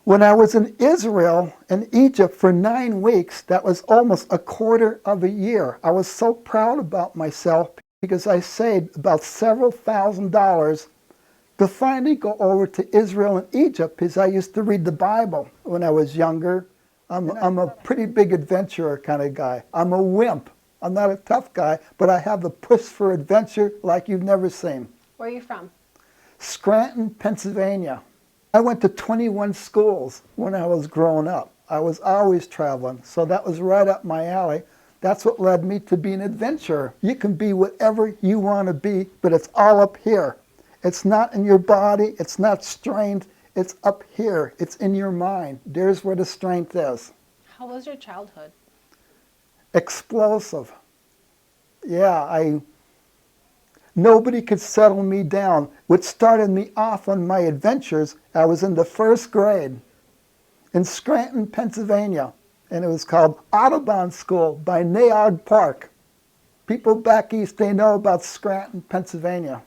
When I was in Israel and Egypt for 9 weeks, that was almost a quarter of a year. I was so proud about myself because I saved about several $1,000s to finally go over to Israel and Egypt because I used to read the Bible when I was younger. I'm a pretty big adventurer kind of guy. I'm a wimp. I'm not a tough guy, but I have the push for adventure like you've never seen. Where are you from? Scranton, Pennsylvania. I went to 21 schools when I was growing up. I was always traveling, so that was right up my alley. That's what led me to be an adventurer. You can be whatever you want to be, but it's all up here. It's not in your body, it's not strength, it's up here. It's in your mind. There's where the strength is. How was your childhood? Explosive. Yeah, nobody could settle me down. What started me off on my adventures, I was in the 1st grade in Scranton, Pennsylvania, and it was called Audubon School by Naog Park. People back east, they know about Scranton, Pennsylvania.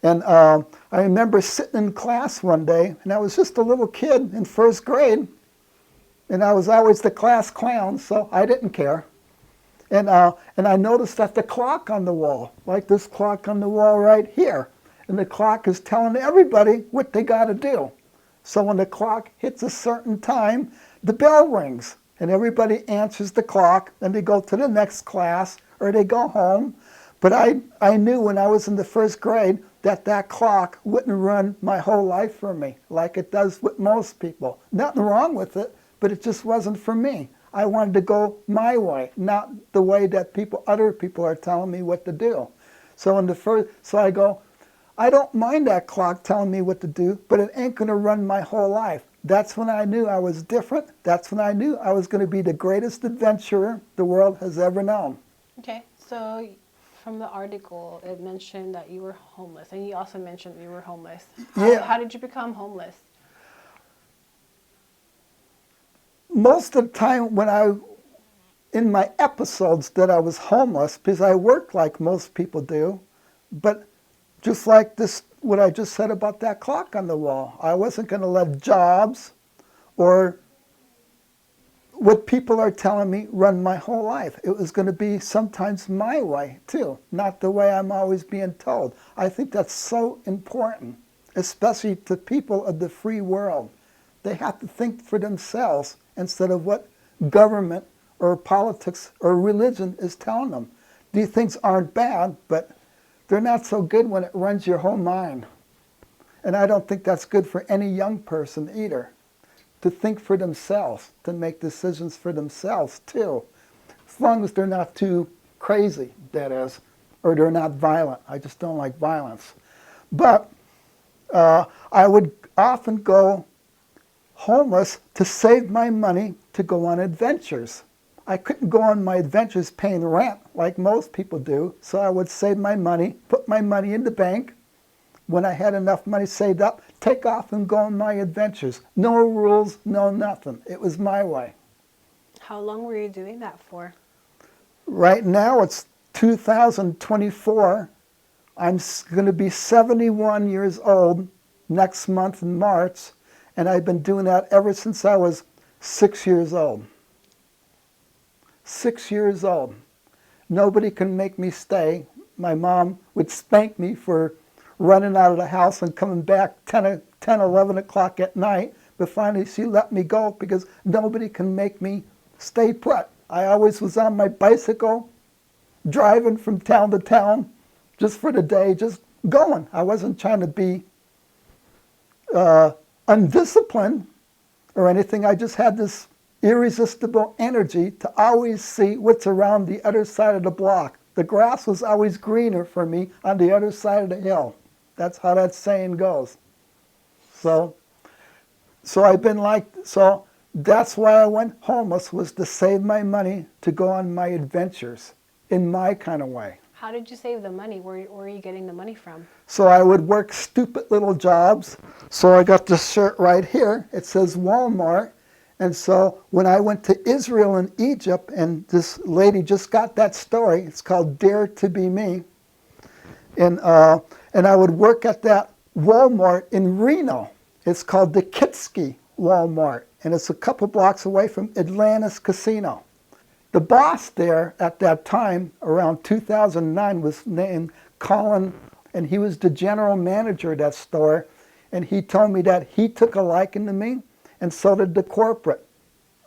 And I remember sitting in class one day, and I was just a little kid in 1st grade, and I was always the class clown, so I didn't care. And I noticed that the clock on the wall, like this clock on the wall right here, and the clock is telling everybody what they got to do. So when the clock hits a certain time, the bell rings, and everybody answers the clock, and they go to the next class, or they go home. But I knew when I was in the 1st grade that that clock wouldn't run my whole life for me, like it does with most people. Nothing wrong with it, but it just wasn't for me. I wanted to go my way, not the way that other people are telling me what to do. So I go, I don't mind that clock telling me what to do, but it ain't gonna run my whole life. That's when I knew I was different. That's when I knew I was gonna be the greatest adventurer the world has ever known. Okay, so from the article, it mentioned that you were homeless, and you also mentioned you were homeless. How did you become homeless? Most of the time in my episodes that I was homeless, because I worked like most people do, but just like this, what I just said about that clock on the wall, I wasn't going to let jobs or what people are telling me run my whole life. It was going to be sometimes my way too, not the way I'm always being told. I think that's so important, especially to people of the free world. They have to think for themselves instead of what government or politics or religion is telling them. These things aren't bad, but they're not so good when it runs your whole mind. And I don't think that's good for any young person either, to think for themselves, to make decisions for themselves too, as long as they're not too crazy, that is, or they're not violent. I just don't like violence. But I would often go homeless to save my money to go on adventures. I couldn't go on my adventures paying rent like most people do, so I would save my money, put my money in the bank. When I had enough money saved up, take off and go on my adventures. No rules, no nothing. It was my way. How long were you doing that for? Right now it's 2024. I'm going to be 71 years old next month in March, and I've been doing that ever since I was 6 years old. 6 years old. Nobody can make me stay. My mom would spank me for running out of the house and coming back 10, 11 o'clock at night, but finally she let me go because nobody can make me stay put. I always was on my bicycle, driving from town to town, just for the day, just going. I wasn't trying to be undisciplined or anything. I just had this irresistible energy to always see what's around the other side of the block. The grass was always greener for me on the other side of the hill. That's how that saying goes. So that's why I went homeless, was to save my money to go on my adventures in my kind of way. How did you save the money? Where are you getting the money from? So I would work stupid little jobs. So I got this shirt right here. It says Walmart. And so when I went to Israel and Egypt, and this lady just got that story, it's called Dare to Be Me. And I would work at that Walmart in Reno. It's called the Kitsky Walmart, and it's a couple blocks away from Atlantis Casino. The boss there at that time, around 2009, was named Colin, and he was the general manager of that store. And he told me that he took a liking to me, and so did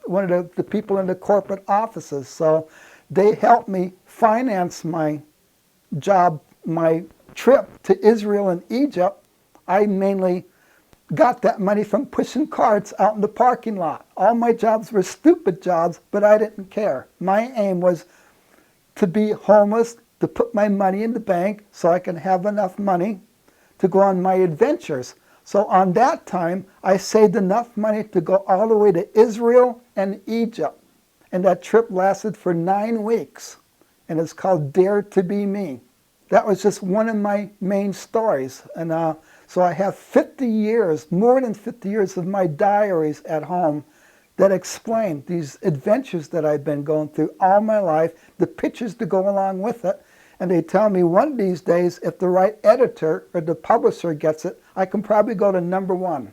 one of the people in the corporate offices. So they helped me finance my job, my trip to Israel and Egypt. I mainly got that money from pushing carts out in the parking lot. All my jobs were stupid jobs, but I didn't care. My aim was to be homeless, to put my money in the bank so I can have enough money to go on my adventures. So on that time, I saved enough money to go all the way to Israel and Egypt. And that trip lasted for 9 weeks. And it's called Dare to Be Me. That was just one of my main stories. And so I have 50 years, more than 50 years of my diaries at home that explain these adventures that I've been going through all my life, the pictures to go along with it. And they tell me one of these days, if the right editor or the publisher gets it, I can probably go to #1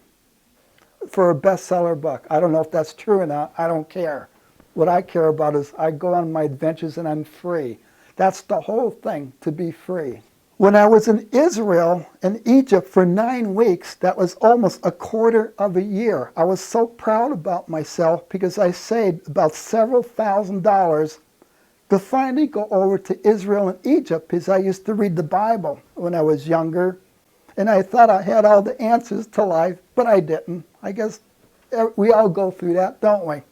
for a bestseller book. I don't know if that's true or not. I don't care. What I care about is I go on my adventures and I'm free. That's the whole thing, to be free. When I was in Israel and Egypt for 9 weeks, that was almost a quarter of a year. I was so proud about myself because I saved about several $1,000s to finally go over to Israel and Egypt, because I used to read the Bible when I was younger. And I thought I had all the answers to life, but I didn't. I guess we all go through that, don't we?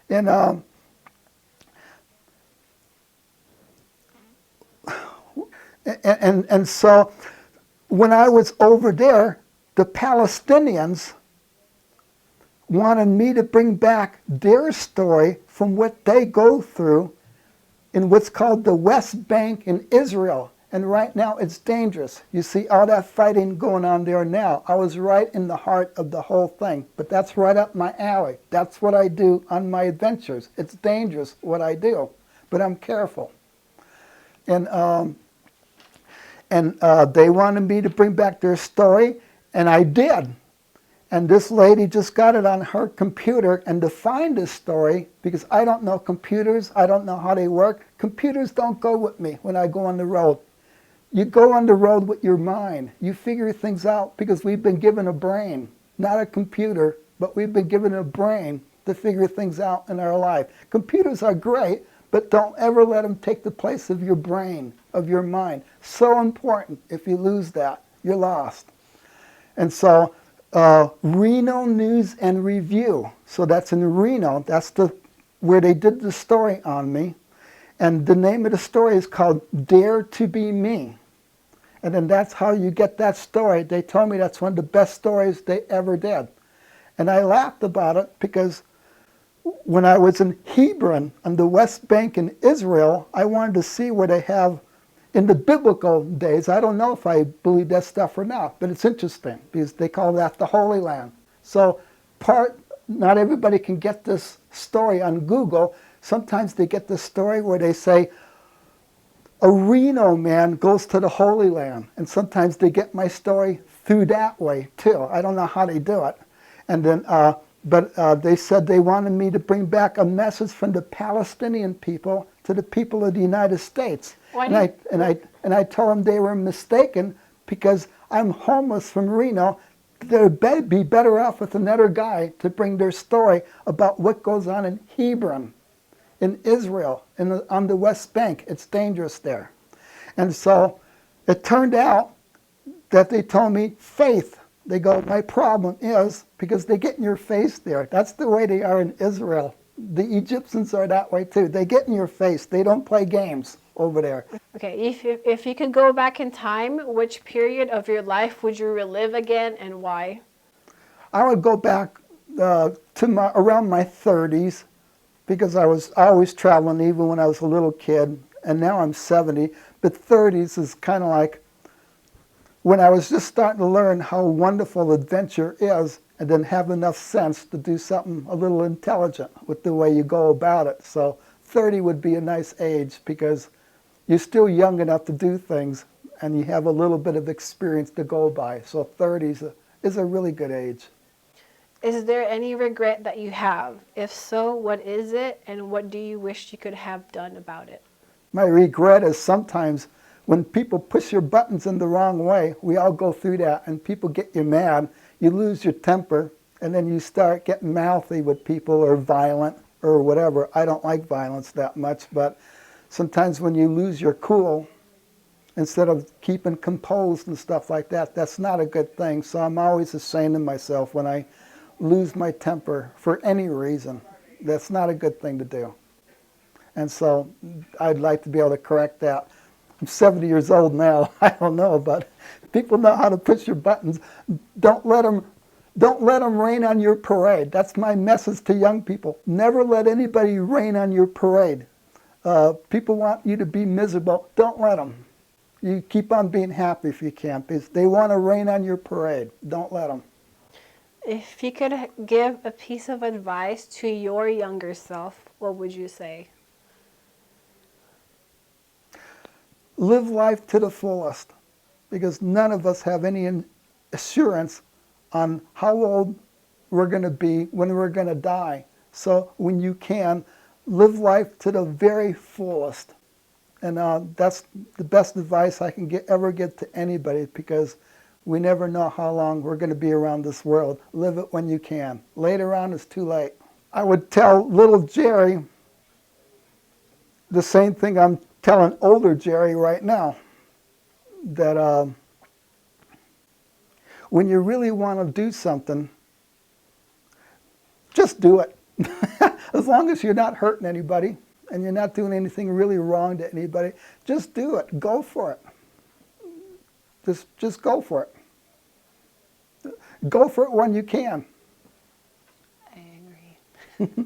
And so when I was over there, the Palestinians wanted me to bring back their story from what they go through in what's called the West Bank in Israel. And right now it's dangerous. You see all that fighting going on there now. I was right in the heart of the whole thing. But that's right up my alley. That's what I do on my adventures. It's dangerous what I do, but I'm careful. And they wanted me to bring back their story, and I did. And this lady just got it on her computer, and to find this story, because I don't know computers, I don't know how they work, computers don't go with me when I go on the road. You go on the road with your mind. You figure things out because we've been given a brain, not a computer, but we've been given a brain to figure things out in our life. Computers are great, but don't ever let them take the place of your brain, of your mind. So important. If you lose that, you're lost. And so Reno News and Review. So that's in Reno. That's where they did the story on me. And the name of the story is called Dare to Be Me. And then that's how you get that story. They told me that's one of the best stories they ever did. And I laughed about it because when I was in Hebron on the West Bank in Israel, I wanted to see where they have, in the biblical days, I don't know if I believe that stuff or not, but it's interesting because they call that the Holy Land. So not everybody can get this story on Google. Sometimes they get the story where they say, a Reno man goes to the Holy Land. And sometimes they get my story through that way too. I don't know how they do it. And then, but they said they wanted me to bring back a message from the Palestinian people to the people of the United States. And I told them they were mistaken because I'm homeless from Reno. They'd be better off with another guy to bring their story about what goes on in Hebron, in Israel, on the West Bank. It's dangerous there. And so it turned out that they told me faith. They go, my problem is, because they get in your face there. That's the way they are in Israel. The Egyptians are that way too. They get in your face. They don't play games over there. Okay, if you could go back in time, which period of your life would you relive again and why? I would go back to around my 30s because I was always traveling even when I was a little kid, and now I'm 70. But 30s is kind of like when I was just starting to learn how wonderful adventure is and then have enough sense to do something a little intelligent with the way you go about it. So 30 would be a nice age because you're still young enough to do things and you have a little bit of experience to go by. So 30 is is a really good age. Is there any regret that you have? If so, what is it, and what do you wish you could have done about it? My regret is sometimes when people push your buttons in the wrong way, we all go through that, and people get you mad, you lose your temper, and then you start getting mouthy with people or violent or whatever. I don't like violence that much, but sometimes when you lose your cool, instead of keeping composed and stuff like that, that's not a good thing. So I'm always ashamed of myself when I lose my temper for any reason. That's not a good thing to do. And so I'd like to be able to correct that. I'm 70 years old now. I don't know, but people know how to push your buttons. Don't let them rain on your parade. That's my message to young people. Never let anybody rain on your parade. People want you to be miserable. Don't let them. You keep on being happy if you can, because they want to rain on your parade. Don't let them. If you could give a piece of advice to your younger self, what would you say? Live life to the fullest, because none of us have any assurance on how old we're going to be when we're going to die. So when you can, live life to the very fullest. And that's the best advice I can ever give to anybody, because we never know how long we're going to be around this world. Live it when you can. Later on, it's too late. I would tell little Jerry the same thing I'm telling older Jerry right now, that when you really want to do something, just do it. As long as you're not hurting anybody and you're not doing anything really wrong to anybody, just do it. Go for it. Just go for it. Go for it when you can. I agree.